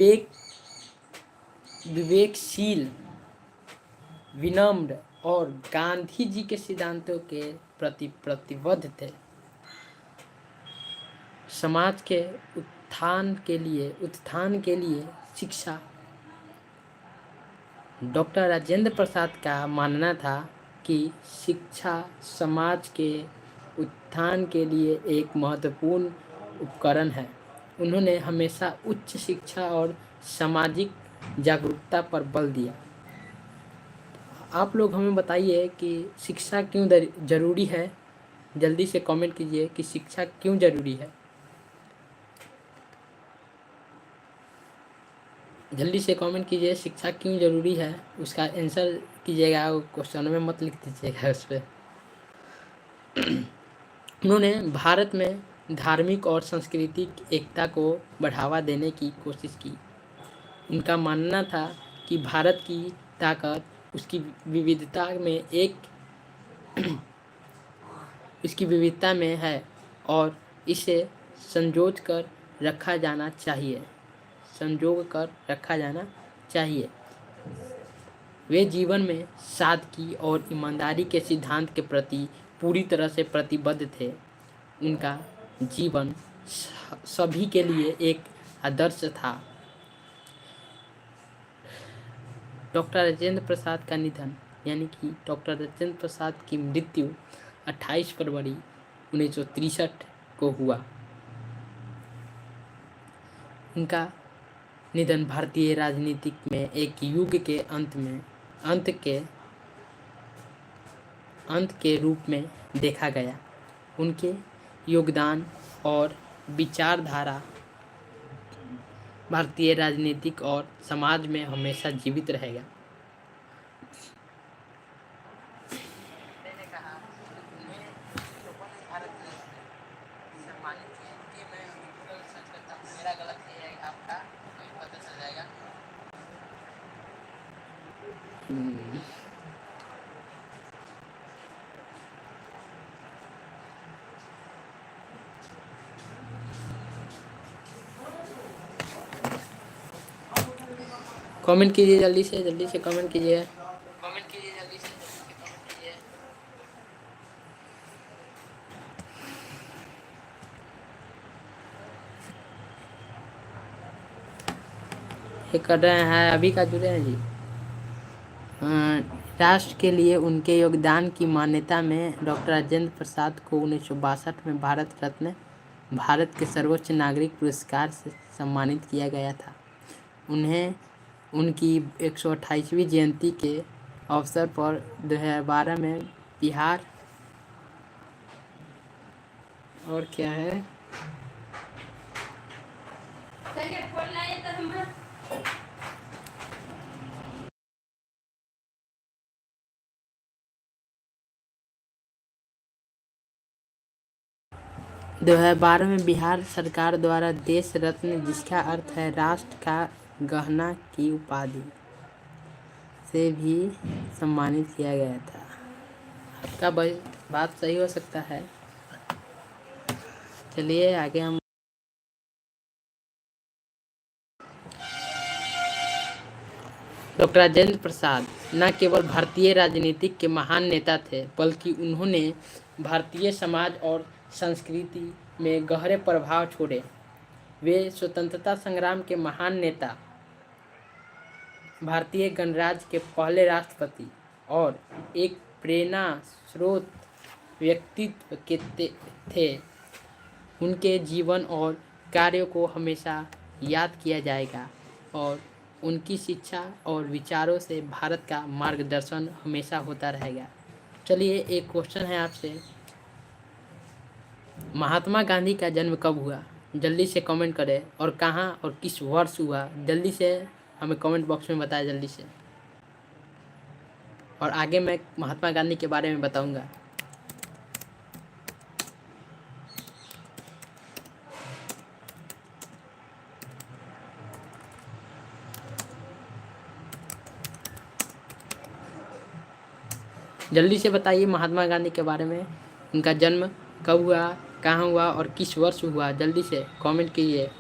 एक विवेकशील, विनम्र और गांधी जी के सिद्धांतों के प्रति प्रतिबद्ध थे। समाज के उत्थान के लिए शिक्षा। डॉक्टर राजेंद्र प्रसाद का मानना था कि शिक्षा समाज के उत्थान के लिए एक महत्वपूर्ण उपकरण है। उन्होंने हमेशा उच्च शिक्षा और सामाजिक जागरूकता पर बल दिया। आप लोग हमें बताइए कि शिक्षा क्यों जरूरी है। जल्दी से कमेंट कीजिए कि शिक्षा क्यों जरूरी है। जल्दी से कमेंट कीजिए शिक्षा क्यों जरूरी है। उसका आंसर कीजिएगा, क्वेश्चन में मत लिख दीजिएगा उस पर। उन्होंने भारत में धार्मिक और सांस्कृतिक एकता को बढ़ावा देने की कोशिश की। उनका मानना था कि भारत की ताकत उसकी विविधता में है और इसे संजो कर रखा जाना चाहिए। वे जीवन में सादगी और ईमानदारी के सिद्धांत के प्रति पूरी तरह से प्रतिबद्ध थे। उनका जीवन सभी के लिए एक आदर्श था। डॉक्टर राजेंद्र प्रसाद का निधन, यानी कि डॉक्टर राजेंद्र प्रसाद की मृत्यु 28 फरवरी 1963 को हुआ। उनका निधन भारतीय राजनीति में एक युग के अंत के रूप में देखा गया। उनके योगदान और विचारधारा भारतीय राजनीतिक और समाज में हमेशा जीवित रहेगा। कमेंट कीजिए जल्दी से कमेंट कीजिए। ये कर रहे हैं, अभी का जुड़े हैं जी। राष्ट्र के लिए उनके योगदान की मान्यता में डॉक्टर राजेंद्र प्रसाद को 1962 में भारत रत्न, भारत के सर्वोच्च नागरिक पुरस्कार से सम्मानित किया गया था। उन्हें उनकी 128वीं जयंती के अवसर पर 2012 में बिहार और क्या है 2012 में बिहार सरकार द्वारा देश रत्न, जिसका अर्थ है राष्ट्र का गहना, की उपाधि से भी सम्मानित किया गया था। आपका बात सही हो सकता है। चलिए आगे हम डॉक्टर राजेंद्र प्रसाद न केवल भारतीय राजनीति के महान नेता थे, बल्कि उन्होंने भारतीय समाज और संस्कृति में गहरे प्रभाव छोड़े। वे स्वतंत्रता संग्राम के महान नेता, भारतीय गणराज्य के पहले राष्ट्रपति और एक प्रेरणा स्रोत व्यक्तित्व के थे। उनके जीवन और कार्यों को हमेशा याद किया जाएगा और उनकी शिक्षा और विचारों से भारत का मार्गदर्शन हमेशा होता रहेगा। चलिए एक क्वेश्चन है आपसे, महात्मा गांधी का जन्म कब हुआ? जल्दी से कमेंट करें और कहाँ और किस वर्ष हुआ, जल्दी से हमें कमेंट बॉक्स में बताएं जल्दी से। और आगे मैं महात्मा गांधी के बारे में बताऊंगा। जल्दी से बताइए महात्मा गांधी के बारे में, उनका जन्म कब हुआ, कहाँ हुआ और किस वर्ष हुआ। जल्दी से कमेंट कीजिए।